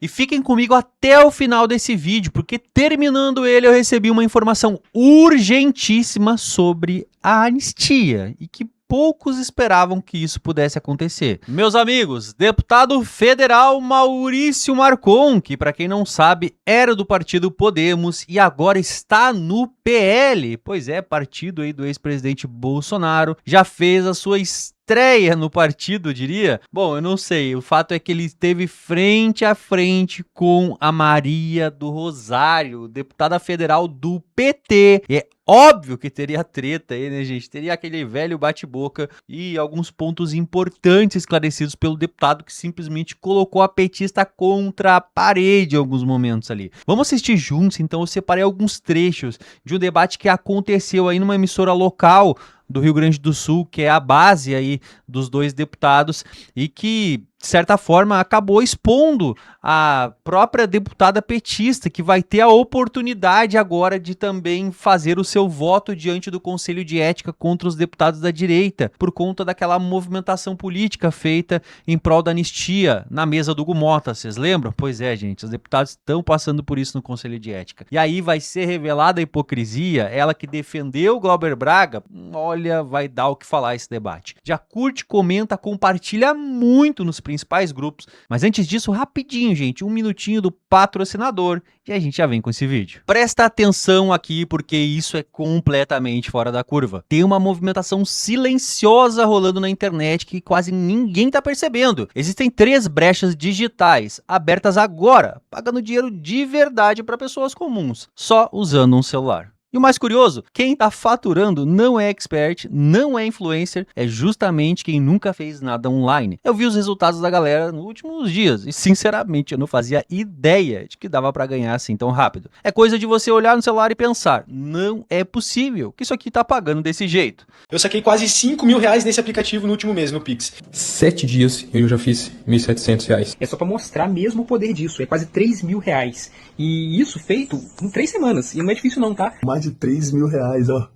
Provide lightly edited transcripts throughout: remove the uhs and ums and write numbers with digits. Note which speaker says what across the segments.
Speaker 1: E fiquem comigo até o final desse vídeo, porque terminando ele eu recebi uma informação urgentíssima sobre a anistia e que poucos esperavam que isso pudesse acontecer. Meus amigos, deputado federal Maurício Marcon, que para quem não sabe era do partido Podemos e agora está no PL, pois é, partido aí do ex-presidente Bolsonaro, já fez a sua estreia no partido, diria. Bom, eu não sei, o fato é que ele esteve frente a frente com a Maria do Rosário, deputada federal do PT. E é óbvio que teria treta aí, né, gente? Teria aquele velho bate-boca e alguns pontos importantes esclarecidos pelo deputado que simplesmente colocou a petista contra a parede em alguns momentos ali. Vamos assistir juntos, então eu separei alguns trechos de um debate que aconteceu aí numa emissora local do Rio Grande do Sul, que é a base aí dos dois deputados e que, de certa forma, acabou expondo a própria deputada petista, que vai ter a oportunidade agora de também fazer o seu voto diante do Conselho de Ética contra os deputados da direita, por conta daquela movimentação política feita em prol da anistia na mesa do Hugo Mota, vocês lembram? Pois é, gente, os deputados estão passando por isso no Conselho de Ética. E aí vai ser revelada a hipocrisia, ela que defendeu o Glauber Braga, olha, vai dar o que falar esse debate. Já curte, comenta, compartilha muito nos principais grupos, mas antes disso, rapidinho, gente, um minutinho do patrocinador e a gente já vem com esse vídeo. Presta atenção aqui porque isso é completamente fora da curva. Tem uma movimentação silenciosa rolando na internet que quase ninguém tá percebendo. Existem 3 brechas digitais abertas agora, pagando dinheiro de verdade para pessoas comuns, só usando um celular. E o mais curioso, quem tá faturando não é expert, não é influencer, é justamente quem nunca fez nada online. Eu vi os resultados da galera nos últimos dias e sinceramente eu não fazia ideia de que dava pra ganhar assim tão rápido. É coisa de você olhar no celular e pensar, não é possível que isso aqui tá pagando desse jeito.
Speaker 2: Eu saquei quase 5 mil reais nesse aplicativo no último mês, no Pix.
Speaker 3: 7 dias e eu já fiz R$ 1.700.
Speaker 4: É só pra mostrar mesmo o poder disso, é quase 3 mil reais. E isso feito em 3 semanas, e não é difícil não, tá?
Speaker 5: Mais de 3 mil reais, ó.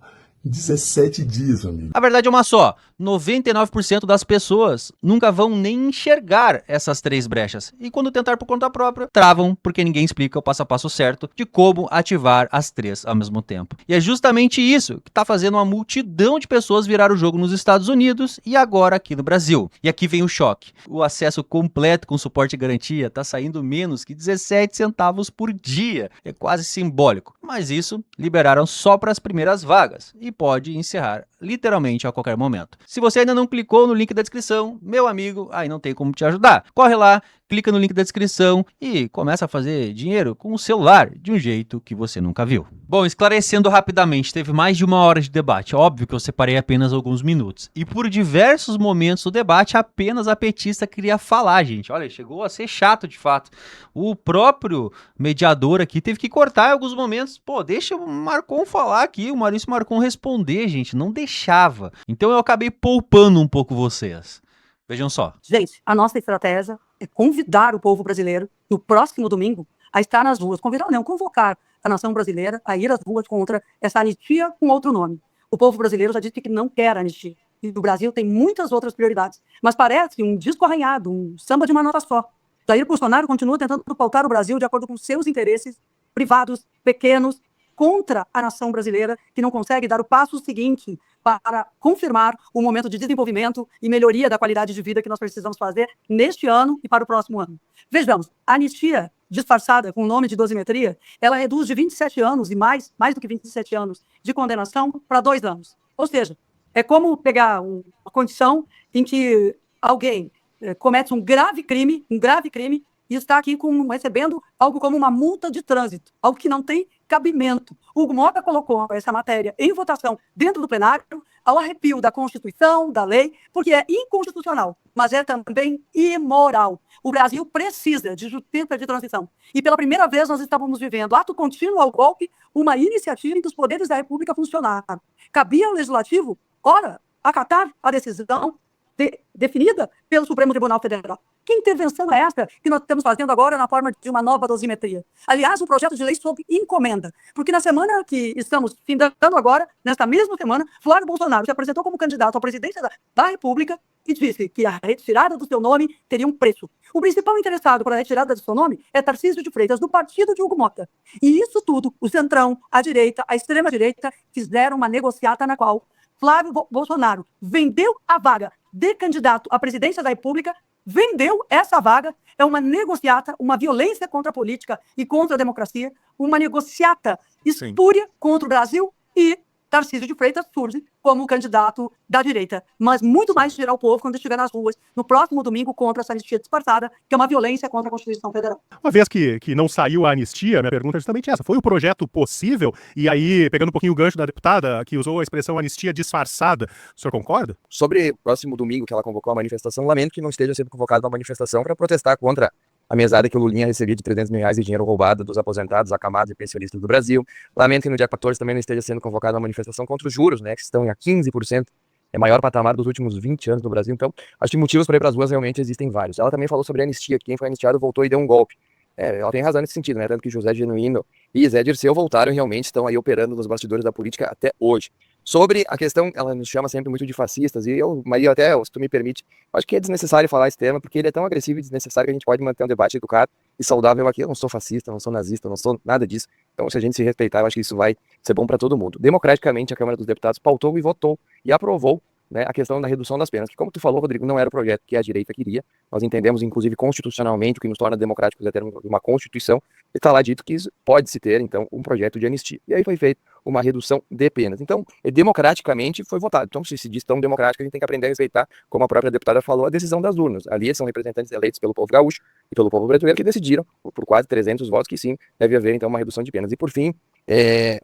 Speaker 5: 17 dias, amigo.
Speaker 1: A verdade é uma só, 99% das pessoas nunca vão nem enxergar essas 3 brechas. E quando tentar por conta própria, travam porque ninguém explica o passo a passo certo de como ativar as 3 ao mesmo tempo. E é justamente isso que está fazendo uma multidão de pessoas virar o jogo nos Estados Unidos e agora aqui no Brasil. E aqui vem o choque. O acesso completo com suporte e garantia está saindo menos que 17 centavos por dia. É quase simbólico. Mas isso liberaram só para as primeiras vagas. E pode encerrar literalmente a qualquer momento. Se você ainda não clicou no link da descrição, meu amigo, aí não tem como te ajudar. Corre lá, clica no link da descrição e começa a fazer dinheiro com o celular de um jeito que você nunca viu. Bom, esclarecendo rapidamente, teve mais de 1 hora de debate. Óbvio que eu separei apenas alguns minutos. E por diversos momentos do debate, apenas a petista queria falar, gente. Olha, chegou a ser chato de fato. O próprio mediador aqui teve que cortar em alguns momentos. Pô, deixa o Marcon falar aqui, o Maurício Marcon responder, gente. Não deixava. Então eu acabei poupando um pouco vocês. Vejam só.
Speaker 6: Gente, a nossa estratégia é convidar o povo brasileiro, no próximo domingo, a estar nas ruas. Convidar não, convocar a nação brasileira a ir às ruas contra essa anistia com outro nome. O povo brasileiro já disse que não quer anistia. E o Brasil tem muitas outras prioridades. Mas parece um disco arranhado, um samba de uma nota só. Jair Bolsonaro continua tentando pautar o Brasil de acordo com seus interesses privados, pequenos, contra a nação brasileira, que não consegue dar o passo seguinte para confirmar o momento de desenvolvimento e melhoria da qualidade de vida que nós precisamos fazer neste ano e para o próximo ano. Vejamos, a anistia disfarçada com o nome de dosimetria, ela reduz de 27 anos e mais do que 27 anos de condenação para 2 anos. Ou seja, é como pegar uma condição em que alguém comete um grave crime e está aqui recebendo algo como uma multa de trânsito, algo que não tem cabimento. O Hugo Mota colocou essa matéria em votação dentro do plenário, ao arrepio da Constituição, da lei, porque é inconstitucional, mas é também imoral. O Brasil precisa de justiça de transição. E pela primeira vez nós estávamos vivendo, ato contínuo ao golpe, uma iniciativa em que os poderes da República funcionaram. Cabia ao Legislativo, ora, acatar a decisão definida pelo Supremo Tribunal Federal. Que intervenção é essa que nós estamos fazendo agora na forma de uma nova dosimetria? Aliás, um projeto de lei sob encomenda, porque na semana que estamos findando agora, nesta mesma semana, Flávio Bolsonaro se apresentou como candidato à presidência da República e disse que a retirada do seu nome teria um preço. O principal interessado pela retirada do seu nome é Tarcísio de Freitas, do partido de Hugo Mota. E isso tudo, o centrão, a direita, a extrema-direita, fizeram uma negociata na qual Flávio Bolsonaro vendeu a vaga de candidato à presidência da República, vendeu essa vaga, é uma negociata, uma violência contra a política e contra a democracia, uma negociata espúria contra o Brasil, e Tarcísio de Freitas surge como candidato da direita, mas muito mais dirá o povo quando estiver nas ruas no próximo domingo contra essa anistia disfarçada, que é uma violência contra a Constituição Federal.
Speaker 7: Uma vez que não saiu a anistia, minha pergunta é justamente essa. Foi o projeto possível? E aí, pegando um pouquinho o gancho da deputada, que usou a expressão anistia disfarçada, o senhor concorda?
Speaker 8: Sobre o próximo domingo que ela convocou a manifestação, lamento que não esteja sendo convocada uma manifestação para protestar contra a mesada que o Lulinha recebia de 300 mil reais de dinheiro roubado dos aposentados, acamados e pensionistas do Brasil. Lamento que no dia 14 também não esteja sendo convocada uma manifestação contra os juros, né, que estão a 15%, é o maior patamar dos últimos 20 anos no Brasil. Então, acho que motivos para ir para as ruas realmente existem vários. Ela também falou sobre a anistia, que quem foi anistiado voltou e deu um golpe. Ela tem razão nesse sentido, né? Tanto que José Genuíno e Zé Dirceu voltaram e realmente estão aí operando nos bastidores da política até hoje. Sobre a questão, ela nos chama sempre muito de fascistas, e Maria, até, se tu me permite, acho que é desnecessário falar esse tema, porque ele é tão agressivo e desnecessário que a gente pode manter um debate educado e saudável aqui. Eu não sou fascista, não sou nazista, não sou nada disso. Então, se a gente se respeitar, eu acho que isso vai ser bom para todo mundo. Democraticamente, a Câmara dos Deputados pautou e votou e aprovou, né, a questão da redução das penas, que, como tu falou, Rodrigo, não era o projeto que a direita queria. Nós entendemos, inclusive, constitucionalmente, o que nos torna democráticos é ter uma Constituição, e está lá dito que pode-se ter, então, um projeto de anistia. E aí foi feito uma redução de penas. Então, democraticamente foi votado. Então, se diz tão democrático, a gente tem que aprender a respeitar, como a própria deputada falou, a decisão das urnas. Ali são representantes eleitos pelo povo gaúcho e pelo povo brasileiro que decidiram, por quase 300 votos, que sim, deve haver, então, uma redução de penas. E, por fim,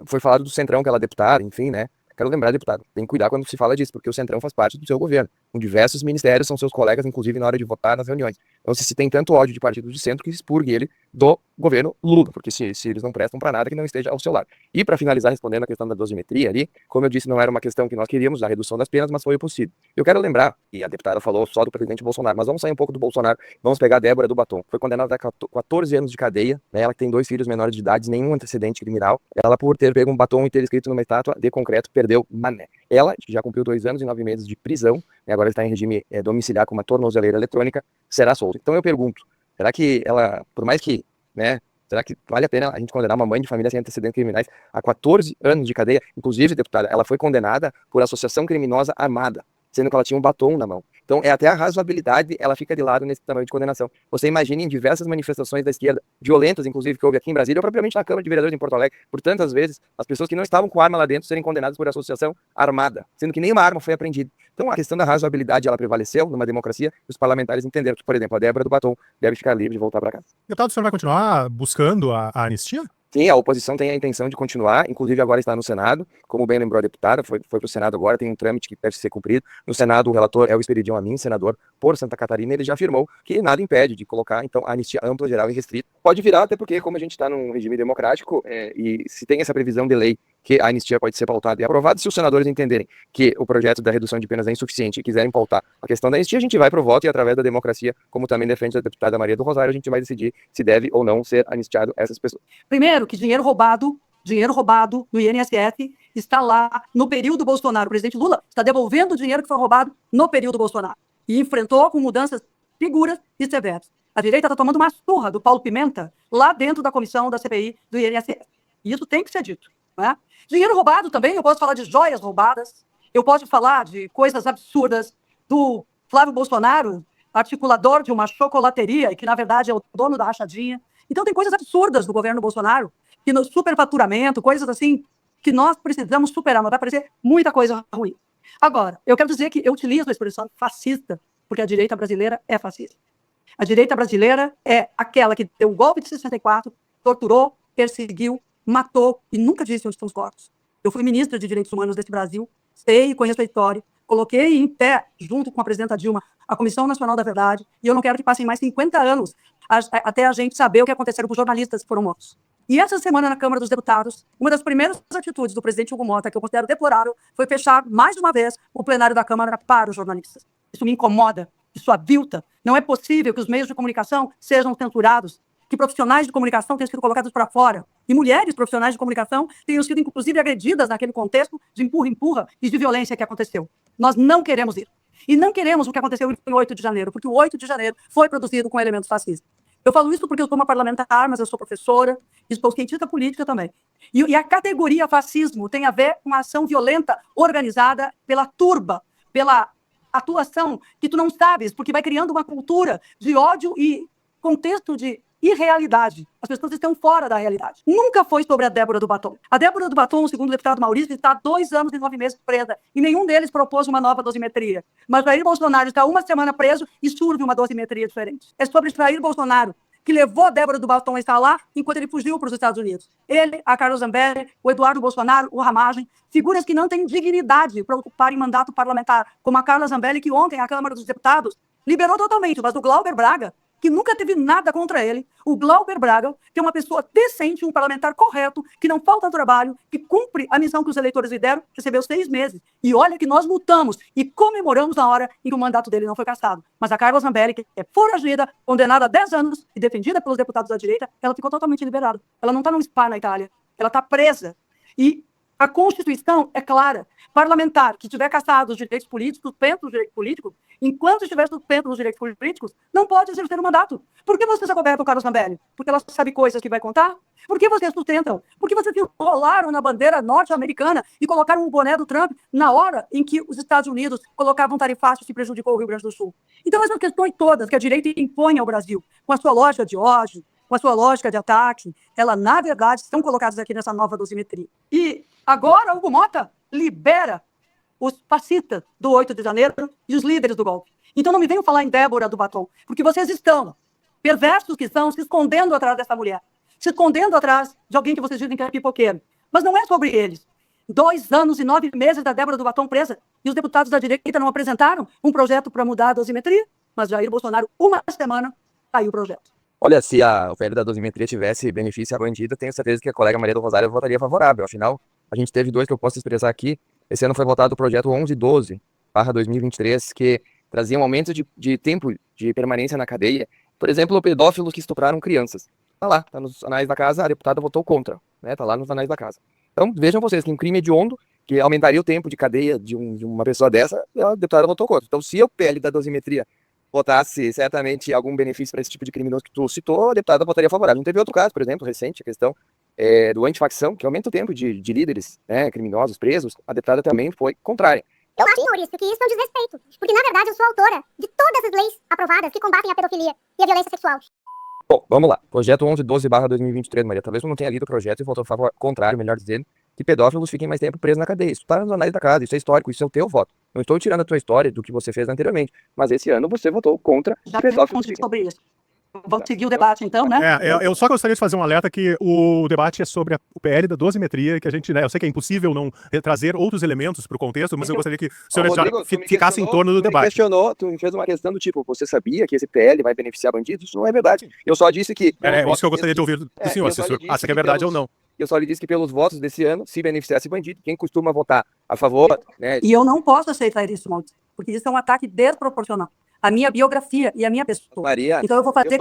Speaker 8: foi falado do Centrão, que ela é deputada, enfim, né? Quero lembrar, deputado, tem que cuidar quando se fala disso, porque o Centrão faz parte do seu governo, com diversos ministérios, são seus colegas, inclusive na hora de votar nas reuniões. Então, se tem tanto ódio de partidos de centro, que se expurgue ele do governo Lula, porque se eles não prestam para nada, que não esteja ao seu lado. E para finalizar, respondendo a questão da dosimetria ali, como eu disse, não era uma questão que nós queríamos, a redução das penas, mas foi o possível. Eu quero lembrar, e a deputada falou só do presidente Bolsonaro, mas vamos sair um pouco do Bolsonaro, vamos pegar a Débora do Batom. Foi condenada a 14 anos de cadeia, né? Ela que tem 2 filhos menores de idade, nenhum antecedente criminal. Ela, por ter pego um batom e ter escrito numa estátua de concreto, perdeu mané. Ela já cumpriu 2 anos e 9 meses de prisão, e agora está em regime domiciliar com uma tornozeleira eletrônica, será solta. Então eu pergunto, será que ela, por mais que, né, será que vale a pena a gente condenar uma mãe de família sem antecedentes criminais a 14 anos de cadeia? Inclusive, deputada, ela foi condenada por associação criminosa armada, sendo que ela tinha um batom na mão. Então, até a razoabilidade, ela fica de lado nesse tamanho de condenação. Você imagine em diversas manifestações da esquerda, violentas, inclusive, que houve aqui em Brasília, ou propriamente na Câmara de Vereadores em Porto Alegre, por tantas vezes, as pessoas que não estavam com arma lá dentro serem condenadas por associação armada, sendo que nenhuma arma foi apreendida. Então, a questão da razoabilidade, ela prevaleceu numa democracia, e os parlamentares entenderam que, por exemplo, a Débora do Batom deve ficar livre de voltar para casa.
Speaker 7: Deputado, o senhor vai continuar buscando a anistia?
Speaker 8: Sim, a oposição tem a intenção de continuar, inclusive agora está no Senado, como bem lembrou a deputada, foi para o Senado agora, tem um trâmite que deve ser cumprido. No Senado, o relator é o Esperidião Amin, senador por Santa Catarina, ele já afirmou que nada impede de colocar, então, a anistia ampla, geral e restrita. Pode virar, até porque, como a gente está num regime democrático, e se tem essa previsão de lei que a anistia pode ser pautada e aprovada, se os senadores entenderem que o projeto da redução de penas é insuficiente e quiserem pautar a questão da anistia, a gente vai para o voto e, através da democracia, como também defende a deputada Maria do Rosário, a gente vai decidir se deve ou não ser anistiado essas pessoas.
Speaker 6: Primeiro, que dinheiro roubado do INSS está lá no período Bolsonaro. O presidente Lula está devolvendo o dinheiro que foi roubado no período Bolsonaro. E enfrentou com mudanças seguras e severas. A direita está tomando uma surra do Paulo Pimenta lá dentro da comissão da CPI do INSS. E isso tem que ser dito. Né? Dinheiro roubado também, eu posso falar de joias roubadas, eu posso falar de coisas absurdas do Flávio Bolsonaro, articulador de uma chocolateria, e que na verdade é o dono da rachadinha. Então tem coisas absurdas do governo Bolsonaro, que no superfaturamento, coisas assim, que nós precisamos superar, mas vai aparecer muita coisa ruim. Agora, eu quero dizer que eu utilizo a expressão fascista, porque a direita brasileira é fascista. A direita brasileira é aquela que deu o golpe de 64, torturou, perseguiu, matou e nunca disse onde estão os corpos. Eu fui ministra de Direitos Humanos desse Brasil, sei e conheço a história, coloquei em pé, junto com a presidenta Dilma, a Comissão Nacional da Verdade, e eu não quero que passem mais 50 anos até a gente saber o que aconteceu com os jornalistas que foram mortos. E essa semana, na Câmara dos Deputados, uma das primeiras atitudes do presidente Hugo Mota, que eu considero deplorável, foi fechar, mais uma vez, o plenário da Câmara para os jornalistas. Isso me incomoda, isso avilta. Não é possível que os meios de comunicação sejam censurados, que profissionais de comunicação tenham sido colocados para fora, e mulheres profissionais de comunicação tenham sido, inclusive, agredidas naquele contexto de empurra-empurra e de violência que aconteceu. Nós não queremos isso. E não queremos o que aconteceu em 8 de janeiro, porque o 8 de janeiro foi produzido com elementos fascistas. Eu falo isso porque eu sou uma parlamentar, mas eu sou professora e sou cientista política também. E a categoria fascismo tem a ver com a ação violenta organizada pela turba, pela atuação que tu não sabes, porque vai criando uma cultura de ódio e contexto de irrealidade. As pessoas estão fora da realidade. Nunca foi sobre a Débora do Batom. A Débora do Batom, segundo o deputado Maurício, está há 2 anos e 9 meses presa e nenhum deles propôs uma nova dosimetria. Mas Jair Bolsonaro está 1 semana preso e surge uma dosimetria diferente. É sobre Jair Bolsonaro, que levou a Débora do Batom a estar lá enquanto ele fugiu para os Estados Unidos. Ele, a Carla Zambelli, o Eduardo Bolsonaro, o Ramagem, figuras que não têm dignidade para ocuparem mandato parlamentar, como a Carla Zambelli, que ontem a Câmara dos Deputados liberou totalmente, mas o Glauber Braga, que nunca teve nada contra ele, o Glauber Braga, que é uma pessoa decente, um parlamentar correto, que não falta trabalho, que cumpre a missão que os eleitores lhe deram, recebeu 6 meses. E olha que nós lutamos e comemoramos na hora em que o mandato dele não foi cassado. Mas a Carla Zambelli, que é foragida, condenada a 10 anos e defendida pelos deputados da direita, ela ficou totalmente liberada. Ela não está num spa na Itália, ela está presa. E a Constituição é clara. Parlamentar que tiver cassado os direitos políticos, suspenso os direitos políticos, enquanto estiver suspenso os direitos políticos, não pode exercer o mandato. Por que vocês acobertam o Carlos Zambelli? Porque ela sabe coisas que vai contar? Por que vocês sustentam? Por que vocês enrolaram na bandeira norte-americana e colocaram o boné do Trump na hora em que os Estados Unidos colocavam tarifácios que prejudicou o Rio Grande do Sul? Então, essas questões todas que a direita impõe ao Brasil, com a sua lógica de ódio, com a sua lógica de ataque, ela, na verdade, estão colocadas aqui nessa nova dosimetria. E agora, Hugo Mota libera os fascistas do 8 de janeiro e os líderes do golpe. Então não me venham falar em Débora do Batom, porque vocês estão, perversos que são, se escondendo atrás dessa mulher, se escondendo atrás de alguém que vocês dizem que é pipoqueiro. Mas não é sobre eles. 2 anos e 9 meses da Débora do Batom presa, e os deputados da direita não apresentaram um projeto para mudar a dosimetria, mas Jair Bolsonaro, 1 semana, saiu o projeto.
Speaker 8: Olha, se a oferta da dosimetria tivesse benefício à bandida, tenho certeza que a colega Maria do Rosário votaria favorável. Afinal, a gente teve 2 que eu posso expressar aqui. Esse ano foi votado o projeto 1112/2023, que trazia um aumento de tempo de permanência na cadeia. Por exemplo, pedófilos que estupraram crianças. Tá nos anais da casa, a deputada votou contra, né? Tá lá nos anais da casa. Então, vejam vocês que um crime hediondo, que aumentaria o tempo de cadeia de uma pessoa dessa, a deputada votou contra. Então, se o PL da dosimetria votasse certamente algum benefício para esse tipo de criminoso que tu citou, a deputada votaria favorável. Não teve outro caso, por exemplo, recente, a questão do antifacção, que aumenta o tempo de líderes, né, criminosos presos, a deputada também foi contrária.
Speaker 9: Eu acho, Maurício, que isso é um desrespeito, porque na verdade eu sou autora de todas as leis aprovadas que combatem a pedofilia e a violência sexual.
Speaker 8: Bom, vamos lá. Projeto 1112/2023, Maria. Talvez tu não tenha lido o projeto e votou contrário, melhor dizendo, que pedófilos fiquem mais tempo presos na cadeia. Isso está nos anais da casa, isso é histórico, isso é o teu voto. Não estou tirando a tua história do que você fez anteriormente, mas esse ano você votou contra
Speaker 6: Já
Speaker 8: pedófilos.
Speaker 6: sobre isso. Vamos seguir o debate, então, né?
Speaker 7: Eu só gostaria de fazer um alerta que o debate é sobre o PL da dosimetria, que a gente, né, eu sei que é impossível não trazer outros elementos para o contexto, mas eu gostaria que o senhor
Speaker 8: Rodrigo,
Speaker 7: ficasse em torno do debate.
Speaker 8: Tu me fez uma questão do tipo, você sabia que esse PL vai beneficiar bandidos? Isso não é verdade. Eu só disse que...
Speaker 7: Isso que eu gostaria de ouvir do senhor, se o senhor acha que é verdade ou não.
Speaker 8: Eu só lhe disse que pelos votos desse ano, se beneficiasse bandido, quem costuma votar a favor, né?
Speaker 6: E eu não posso aceitar isso, Maurício, porque isso é um ataque desproporcional. A minha biografia e a minha pessoa.
Speaker 8: Maria,
Speaker 6: então eu vou fazer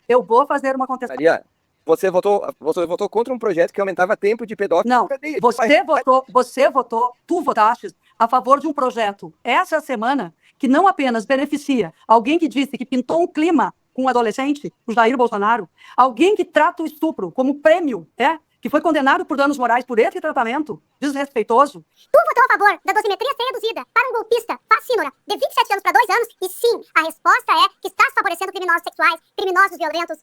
Speaker 6: eu vou fazer uma contestação.
Speaker 8: Maria, você votou contra um projeto que aumentava tempo de pedófilo.
Speaker 6: Não, tu votaste a favor de um projeto essa semana que não apenas beneficia alguém que disse que pintou um clima com um adolescente, o Jair Bolsonaro, alguém que trata o estupro como prêmio, que foi condenado por danos morais por esse tratamento desrespeitoso.
Speaker 9: Tu votou a favor da dosimetria ser reduzida para um golpista fascínora de 27 anos para 2 anos? E sim, a resposta é que estás favorecendo criminosos sexuais, criminosos violentos.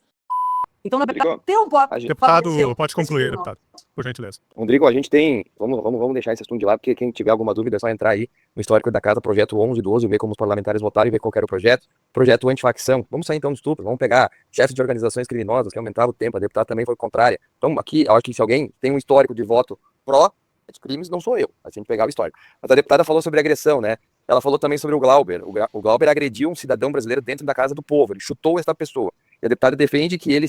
Speaker 6: Então, na verdade, teu voto...
Speaker 7: Deputado, pode concluir, deputado, por gentileza.
Speaker 8: Rodrigo, a gente tem... Vamos deixar esse assunto de lado, porque quem tiver alguma dúvida é só entrar aí no histórico da casa, projeto 1112, ver como os parlamentares votaram e ver qual era o projeto. Projeto antifacção. Vamos sair então do estupro, vamos pegar chefes de organizações criminosas que aumentavam o tempo, a deputada também foi contrária. Então, aqui, eu acho que se alguém tem um histórico de voto pró de crimes, não sou eu, a gente pegar o histórico. Mas a deputada falou sobre agressão, né? Ela falou também sobre o Glauber. O Glauber agrediu um cidadão brasileiro dentro da casa do povo, ele chutou essa pessoa. E a deputada defende que ele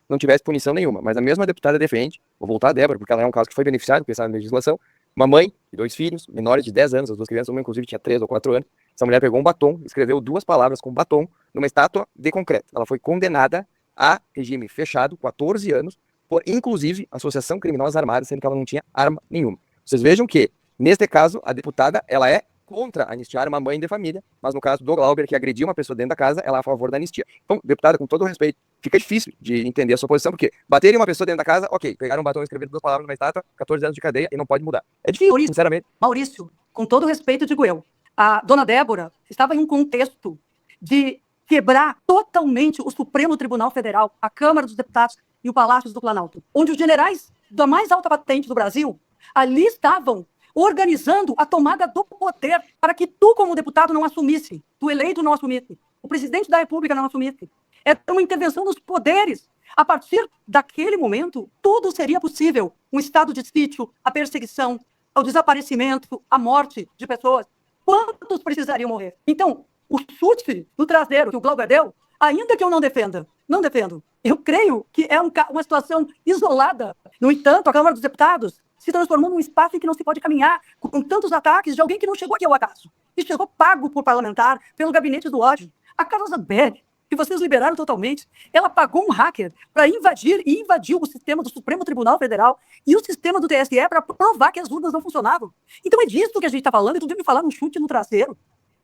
Speaker 8: não tivesse punição nenhuma. Mas a mesma deputada defende, vou voltar a Débora, porque ela é um caso que foi beneficiado, porque está na legislação, uma mãe e 2 filhos, menores de 10 anos, as 2 crianças, uma inclusive tinha 3 ou 4 anos. Essa mulher pegou um batom, escreveu 2 palavras com batom numa estátua de concreto. Ela foi condenada a regime fechado, 14 anos, por inclusive associação criminosa armada, sendo que ela não tinha arma nenhuma. Vocês vejam que, neste caso, a deputada, ela é contra anistiar uma mãe de família, mas no caso do Glauber, que agrediu uma pessoa dentro da casa, ela é a favor da anistia. Então, deputada, com todo o respeito, fica difícil de entender a sua posição, porque bater em uma pessoa dentro da casa, ok, pegaram um batom e escreveram 2 palavras numa estátua, 14 anos de cadeia e não pode mudar. É difícil, sinceramente.
Speaker 6: Maurício, com todo respeito, digo eu, a dona Débora estava em um contexto de quebrar totalmente o Supremo Tribunal Federal, a Câmara dos Deputados e o Palácio do Planalto, onde os generais da mais alta patente do Brasil ali estavam organizando a tomada do poder para que tu, como deputado, não assumisse, tu eleito não assumisse, o presidente da República não assumisse. Era uma intervenção dos poderes. A partir daquele momento, tudo seria possível. Um estado de sítio, a perseguição, o desaparecimento, a morte de pessoas. Quantos precisariam morrer? Então, o chute do traseiro que o Glauber deu, ainda que eu não defenda, não defendo. Eu creio que é uma situação isolada. No entanto, a Câmara dos Deputados se transformou num espaço em que não se pode caminhar com tantos ataques de alguém que não chegou aqui ao acaso. E chegou pago por parlamentar, pelo gabinete do ódio. A Carla Zambelli, que vocês liberaram totalmente, ela pagou um hacker para invadir e invadiu o sistema do Supremo Tribunal Federal e o sistema do TSE para provar que as urnas não funcionavam. Então é disso que a gente está falando, e tu vem me falar num chute no traseiro.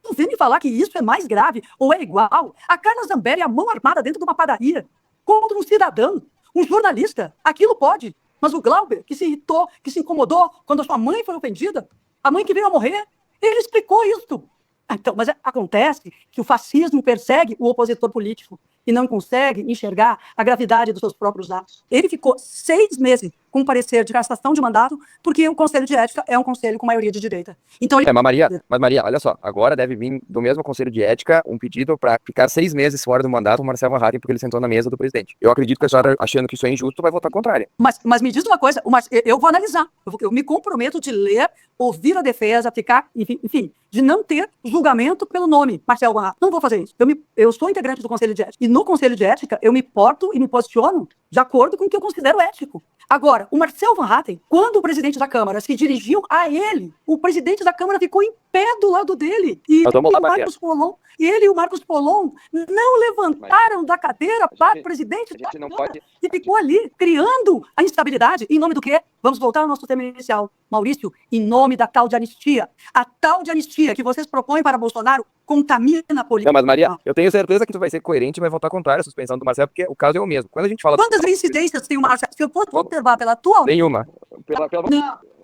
Speaker 6: Tu vem me falar que isso é mais grave ou é igual. A Carla Zambelli, a mão armada dentro de uma padaria, contra um cidadão, um jornalista, aquilo pode. Mas o Glauber, que se irritou, que se incomodou quando a sua mãe foi ofendida, a mãe que veio a morrer, ele explicou isso. Então, mas acontece que o fascismo persegue o opositor político e não consegue enxergar a gravidade dos seus próprios atos. Ele ficou 6 meses com um parecer de cassação de mandato porque o Conselho de Ética é um conselho com maioria de direita. Então, ele...
Speaker 8: Mas Maria, olha só, agora deve vir do mesmo Conselho de Ética um pedido para ficar 6 meses fora do mandato o Marcel Van Hatten porque ele sentou na mesa do presidente. Eu acredito que a senhora, achando que isso é injusto, vai votar contrária.
Speaker 6: Mas me diz uma coisa, eu vou analisar, eu me comprometo de ler, ouvir a defesa, ficar, enfim, de não ter julgamento pelo nome Marcel Van Hatten. Não vou fazer isso. Eu sou integrante do Conselho de Ética. E no Conselho de Ética, eu me porto e me posiciono de acordo com o que eu considero ético. Agora, o Marcel Van Hatten, quando o presidente da Câmara se dirigiu a ele, o presidente da Câmara ficou em pé do lado dele. E ele e o Marcos Polon não levantaram da cadeira para o presidente da Câmara e ficou ali, criando a instabilidade. Em nome do quê? Vamos voltar ao nosso tema inicial. Maurício, em nome da tal de anistia. A tal de anistia que vocês propõem para Bolsonaro contamina a política.
Speaker 8: Não, mas Maria, eu tenho certeza que tu vai ser coerente e vai votar contrário à suspensão do Marcel, porque o caso é o mesmo. Quando a gente fala...
Speaker 6: Quantas reincidências tem o Marcel? Se eu posso observar pela tua...
Speaker 8: Nenhuma.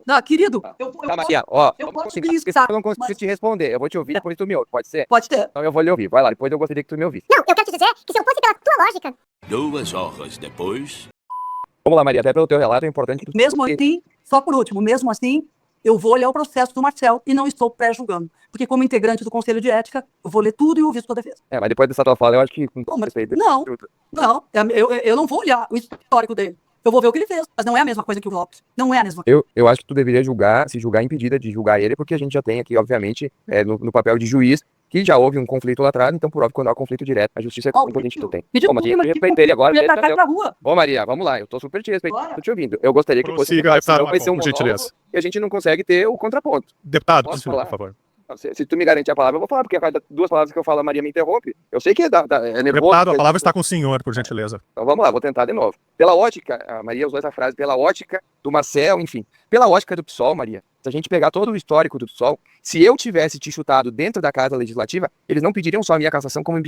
Speaker 6: Não, querido.
Speaker 8: Maria, ó,
Speaker 6: eu posso
Speaker 8: eu não consigo te responder. Eu vou te ouvir depois tu me ouve, pode ser?
Speaker 6: Pode ser.
Speaker 8: Então eu vou lhe ouvir. Vai lá, depois eu gostaria que tu me ouvisse.
Speaker 9: Não, eu quero te dizer que se eu fosse pela tua lógica...
Speaker 10: 2 horas depois...
Speaker 8: Vamos lá, Maria, até pelo teu relato é importante que tu...
Speaker 6: Mesmo assim, só por último, mesmo assim, eu vou olhar o processo do Marcel e não estou pré-julgando. Porque como integrante do Conselho de Ética, eu vou ler tudo e ouvir sua defesa.
Speaker 8: Mas depois dessa tua fala, eu acho que...
Speaker 6: Não, eu não vou olhar o histórico dele. Eu vou ver o que ele fez, mas não é a mesma coisa que o Lopes. Não é a mesma coisa.
Speaker 8: Eu acho que tu deveria se julgar impedida de julgar ele, porque a gente já tem aqui, obviamente, no papel de juiz, que já houve um conflito lá atrás, então, por óbvio, quando há conflito direto, a justiça é importante que tu tem.
Speaker 6: Me desculpe, mas
Speaker 8: respeitei ele agora.
Speaker 6: Pra rua.
Speaker 8: Ô, Maria, vamos lá, eu tô super te respeitando, tô te ouvindo. Eu gostaria que
Speaker 7: fosse um gentileza.
Speaker 8: E a gente não consegue ter o contraponto.
Speaker 7: Deputado, por favor.
Speaker 8: Se tu me garantir a palavra, eu vou falar, porque a cada 2 palavras que eu falo, a Maria me interrompe. Eu sei que é nervoso.
Speaker 7: Deputado, a palavra está com o senhor, por gentileza.
Speaker 8: Então vamos lá, vou tentar de novo. Pela ótica, a Maria usou essa frase, pela ótica do Marcel, enfim. Pela ótica do PSOL, Maria, se a gente pegar todo o histórico do PSOL, se eu tivesse te chutado dentro da Casa Legislativa, eles não pediriam só a minha cassação, como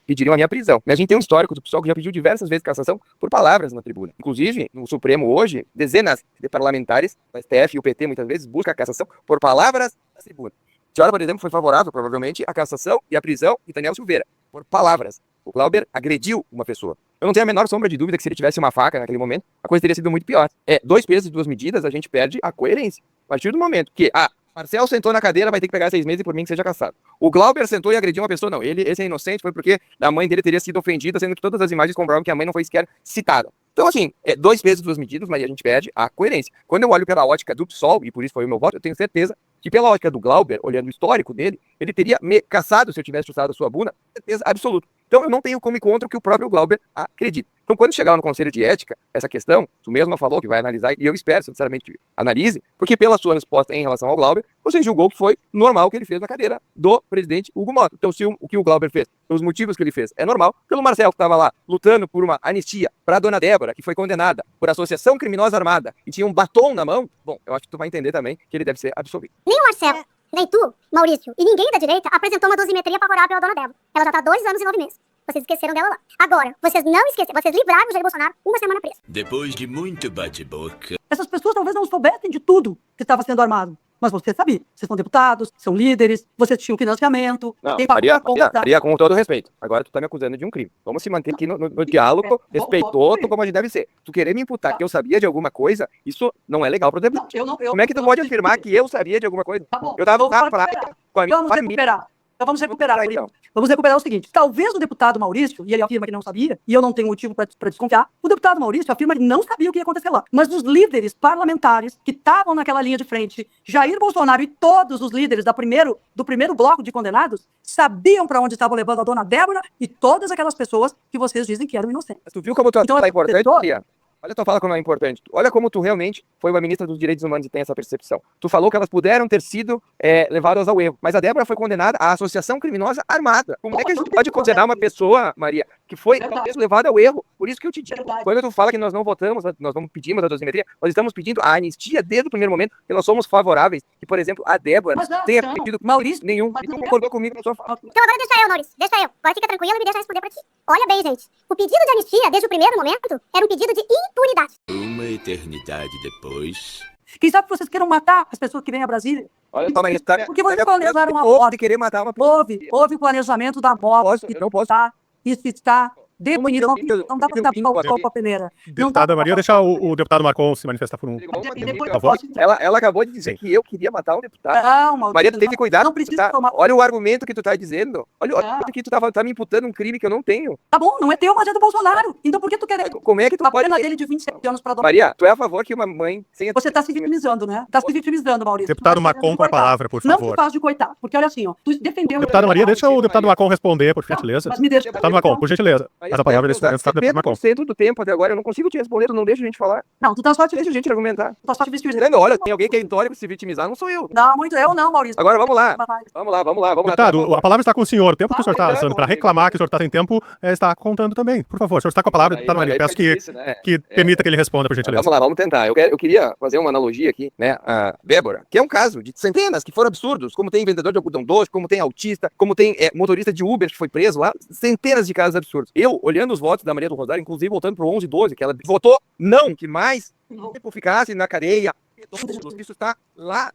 Speaker 8: pediriam a minha prisão. Mas a gente tem um histórico do PSOL que já pediu diversas vezes cassação por palavras na tribuna. Inclusive, no Supremo hoje, dezenas de parlamentares, o STF e o PT muitas vezes buscam a cassação por palavras na tribuna. A senhora, por exemplo, foi favorável, provavelmente, à cassação e à prisão de Daniel Silveira, por palavras. O Glauber agrediu uma pessoa. Eu não tenho a menor sombra de dúvida que se ele tivesse uma faca naquele momento, a coisa teria sido muito pior. 2 pesos e 2 medidas, a gente perde a coerência. A partir do momento que, Marcel sentou na cadeira, vai ter que pegar 6 meses e por mim que seja cassado. O Glauber sentou e agrediu uma pessoa, não. Esse é inocente, foi porque a mãe dele teria sido ofendida, sendo que todas as imagens comprovam que a mãe não foi sequer citada. Então, assim, 2 pesos e 2 medidas, mas a gente perde a coerência. Quando eu olho pela ótica do PSOL, e por isso foi o meu voto, eu tenho certeza que pela ótica do Glauber, olhando o histórico dele, ele teria me caçado se eu tivesse chutado a sua bunda, certeza absoluta. Então eu não tenho como ir contra o que o próprio Glauber acredita. Então quando chegar lá no Conselho de Ética, essa questão, tu mesmo falou que vai analisar, e eu espero, sinceramente, que analise, porque pela sua resposta em relação ao Glauber, você julgou que foi normal o que ele fez na cadeira do presidente Hugo Mota. Então se o que o Glauber fez, pelos motivos que ele fez, é normal, pelo Marcel que estava lá lutando por uma anistia para a dona Débora, que foi condenada por associação criminosa armada e tinha um batom na mão, bom, eu acho que tu vai entender também que ele deve ser absolvido.
Speaker 9: Nem o Marcel, Nem tu, Maurício, e ninguém da direita apresentou uma dosimetria favorável à dona Débora. Ela já tá há 2 anos e 9 meses. Vocês esqueceram dela lá. Agora, vocês não esqueceram, vocês livraram o Jair Bolsonaro 1 semana preso.
Speaker 10: Depois de muito bate-boca,
Speaker 6: Essas pessoas talvez não soubessem de tudo que estava sendo armado. Mas você sabia. Vocês são deputados, são líderes, vocês tinham financiamento.
Speaker 8: Não,
Speaker 6: quem pagou a conta, tá?
Speaker 8: Maria, com todo respeito. Agora tu tá me acusando de um crime. Vamos se manter aqui no diálogo respeitoso, como a gente deve ser. Tu querer me imputar que eu sabia de alguma coisa, isso não é legal pro debate. Como é que tu pode afirmar que eu sabia de alguma coisa?
Speaker 6: Tá bom,
Speaker 8: Eu tava na
Speaker 6: vamos
Speaker 8: praia com a minha
Speaker 6: Vamos
Speaker 8: família.
Speaker 6: recuperar. Então vamos recuperar.
Speaker 8: Então.
Speaker 6: Vamos recuperar o seguinte. Talvez o deputado Maurício, e ele afirma que não sabia, e eu não tenho motivo para desconfiar, o deputado Maurício afirma que não sabia o que ia acontecer lá. Mas os líderes parlamentares que estavam naquela linha de frente, Jair Bolsonaro e todos os líderes do primeiro bloco de condenados, sabiam para onde estavam levando a dona Débora e todas aquelas pessoas que vocês dizem que eram inocentes.
Speaker 8: Tu viu como tu
Speaker 6: Então,
Speaker 8: é importante,
Speaker 6: pessoa-
Speaker 8: Maria? Olha a tua fala como é importante. Olha como tu realmente foi uma ministra dos Direitos Humanos e tem essa percepção. Tu falou que elas puderam ter sido levadas ao erro, mas a Débora foi condenada à associação criminosa armada. Como é que a gente pode condenar uma pessoa, Maria, que foi talvez levada ao erro? Por isso que eu te digo, quando tu fala que nós não votamos, nós não pedimos a dosimetria, nós estamos pedindo a anistia desde o primeiro momento, e nós somos favoráveis que, por exemplo, a Débora
Speaker 6: Mas não,
Speaker 8: tenha
Speaker 6: não.
Speaker 8: pedido
Speaker 6: Maurício,
Speaker 8: nenhum,
Speaker 6: mas
Speaker 8: e tu
Speaker 6: não-
Speaker 8: concordou comigo na sua fala.
Speaker 9: Então agora deixa eu, Maurício, deixa eu. Agora fica tranquilo e me deixa responder pra ti. Olha bem, gente. O pedido de anistia, desde o primeiro momento, era um pedido de impunidade.
Speaker 10: uma eternidade depois.
Speaker 6: Quem sabe vocês queiram matar as pessoas que vêm a Brasília?
Speaker 8: Olha só, Maria, tá...
Speaker 6: Porque vocês planejaram a
Speaker 8: Ou
Speaker 6: morte.
Speaker 8: de querer matar uma pessoa.
Speaker 6: Houve o planejamento da morte.
Speaker 8: Eu não posso.
Speaker 6: Isso está definido. Não dá para dar a peneira.
Speaker 7: Deputada Maria, deixa o deputado Marcon se manifestar por
Speaker 6: Depois
Speaker 7: por favor.
Speaker 8: Ela acabou de dizer que eu queria matar um deputado.
Speaker 6: Não, Maurício,
Speaker 8: Maria, tu tem que cuidar.
Speaker 6: Não precisa
Speaker 8: tá?
Speaker 6: tomar.
Speaker 8: Olha o argumento que tu tá dizendo. Olha o que tu tá me imputando um crime que eu não tenho.
Speaker 6: Tá bom, não é teu, mas é do Bolsonaro. Então por que tu quer
Speaker 8: Como é que tu
Speaker 6: a
Speaker 8: pode...
Speaker 6: pena dele de 27 anos para dona?
Speaker 8: Maria, tu é a favor que uma mãe... Sem...
Speaker 6: Você está se vitimizando, né? Está se vitimizando, Maurício.
Speaker 7: Deputado
Speaker 6: Tu tá se
Speaker 7: Marcon
Speaker 6: fazendo
Speaker 7: com a
Speaker 6: de coitado.
Speaker 7: palavra, por
Speaker 6: Não se
Speaker 7: favor.
Speaker 6: faz de coitado. Porque olha assim, ó. Tu defendeu...
Speaker 7: Deputado Maria, deixa o deputado Marcon responder, por gentileza.
Speaker 6: Mas me deixa...
Speaker 7: Deputado Marcon, por gentileza. Essa palavra está do deputado Marcon.
Speaker 8: 70% do tempo até agora eu não consigo te responder, tu não deixa a gente falar.
Speaker 6: Não, tu tá só te
Speaker 8: Deixa a gente argumentar.
Speaker 6: Tu tá só te vitimizando.
Speaker 8: Olha, tem alguém que é histórico se vitimizar, não sou eu.
Speaker 6: Não, muito eu não, Maurício.
Speaker 8: Agora vamos lá.
Speaker 6: Vai.
Speaker 8: Vamos lá.
Speaker 7: Deputado, a palavra está com o senhor. O tempo que o senhor está
Speaker 8: então,
Speaker 7: usando para reclamar que o senhor está sem tempo está contando também. Por favor, o senhor está com a palavra, deputado Maria. Peço que permita que ele responda, por gentileza.
Speaker 8: Vamos lá, vamos tentar. Eu queria fazer uma analogia aqui, né? A Débora, que é um caso de centenas que foram absurdos, como tem vendedor de algodão doce, como tem autista, como tem motorista de Uber que foi preso lá, centenas de casos absurdos. Eu, olhando os votos da Maria do Rosário, inclusive voltando pro 11 e 12, que ela votou não, que mais tempo ficasse na cadeia. Isso está lá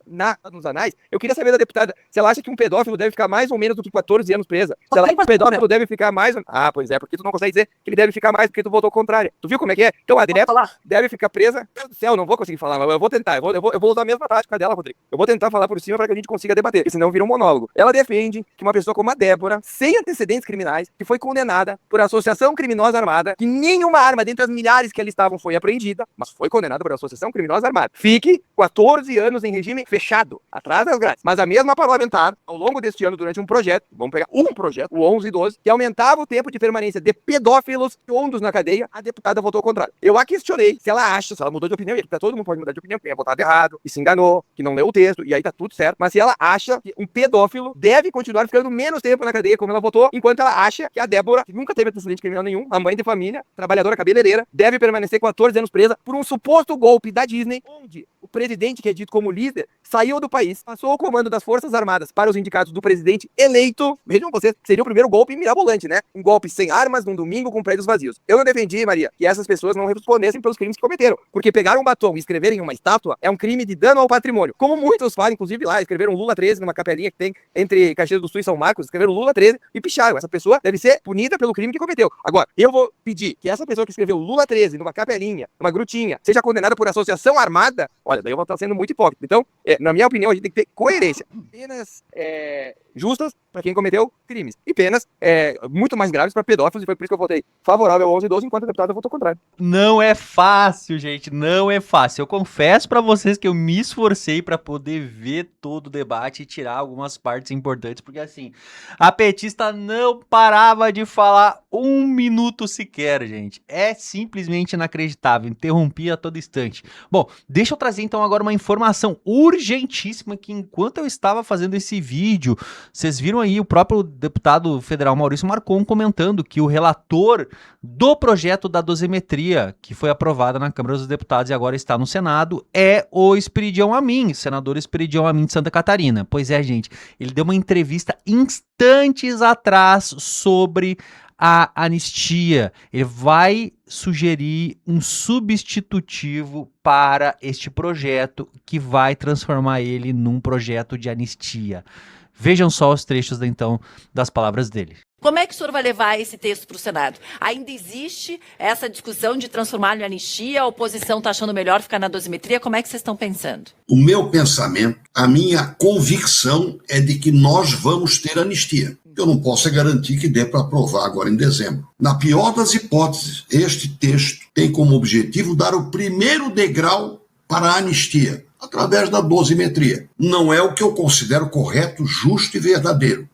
Speaker 8: nos anais. Eu queria saber da deputada se ela acha que um pedófilo deve ficar mais ou menos do que 14 anos presa. Se ela acha que um pedófilo deve ficar mais... Ah, pois é, porque tu não consegue dizer que ele deve ficar mais porque tu votou contrário. Tu viu como é que é? Então a Débora deve ficar presa... Meu Deus do céu, não vou conseguir falar, mas eu vou tentar. Eu vou usar a mesma tática dela, Rodrigo. Eu vou tentar falar por cima para que a gente consiga debater, porque senão vira um monólogo. Ela defende que uma pessoa como a Débora, sem antecedentes criminais, que foi condenada por associação criminosa armada, que nenhuma arma dentre as milhares que ali estavam foi apreendida, mas foi condenada por associação criminosa armada, fique 14 anos em regime fechado, atrás das grades. Mas a mesma parlamentar, ao longo deste ano, durante um projeto, vamos pegar um projeto, o 11 e 12, que aumentava o tempo de permanência de pedófilos ondos na cadeia, a deputada votou ao contrário. Eu a questionei se ela acha, se ela mudou de opinião, e todo mundo pode mudar de opinião, que tenha votado errado, e se enganou, que não leu o texto, e aí tá tudo certo, mas se ela acha que um pedófilo deve continuar ficando menos tempo na cadeia, como ela votou, enquanto ela acha que a Débora, que nunca teve antecedente criminal nenhum, a mãe de família, trabalhadora cabeleireira, deve permanecer 14 anos presa por um suposto golpe da Disney, onde o presidente, que é dito como líder, saiu do país, passou o comando das Forças Armadas para os indicados do presidente eleito. Vejam vocês, seria o primeiro golpe mirabolante, né? Um golpe sem armas, num domingo, com prédios vazios. Eu não defendi, Maria, que essas pessoas não respondessem pelos crimes que cometeram, porque pegar um batom e escreverem uma estátua é um crime de dano ao patrimônio. Como muitos fazem, inclusive lá, escreveram Lula 13 numa capelinha que tem entre Caxias do Sul e São Marcos, escreveram Lula 13 e picharam. Essa pessoa deve ser punida pelo crime que cometeu. Agora, eu vou pedir que essa pessoa que escreveu Lula 13 numa capelinha, numa grutinha, seja condenada por associação armada. Olha, daí eu vou estar sendo muito hipócrita. Então, na minha opinião, a gente tem que ter coerência. Penas justas para quem cometeu crimes. E penas muito mais graves para pedófilos, e foi por isso que eu votei favorável ao 11 e 12, enquanto a deputada votou contrário.
Speaker 1: Não é fácil, gente, não é fácil. Eu confesso pra vocês que eu me esforcei pra poder ver todo o debate e tirar algumas partes importantes, porque assim, a petista não parava de falar um minuto sequer, gente. É simplesmente inacreditável, interrompia a todo instante. Bom, deixa eu trazer então agora uma informação urgentíssima que enquanto eu estava fazendo esse vídeo, vocês viram aí o próprio deputado federal Maurício Marcon comentando que o relator do projeto da dosimetria, que foi aprovada na Câmara dos Deputados e agora está no Senado, é o Esperidião Amin, senador Esperidião Amin de Santa Catarina. Pois é, gente, ele deu uma entrevista instantes atrás sobre a anistia. Ele vai sugerir um substitutivo para este projeto que vai transformar ele num projeto de anistia. Vejam só os trechos, então, das palavras dele.
Speaker 11: Como é que o senhor vai levar esse texto para o Senado? Ainda existe essa discussão de transformar em anistia? A oposição está achando melhor ficar na dosimetria? Como é que vocês estão pensando?
Speaker 12: O meu pensamento, a minha convicção é de que nós vamos ter anistia. Eu não posso garantir que dê para aprovar agora em dezembro. Na pior das hipóteses, este texto tem como objetivo dar o primeiro degrau para a anistia, através da dosimetria. Não é o que eu considero correto, justo e verdadeiro.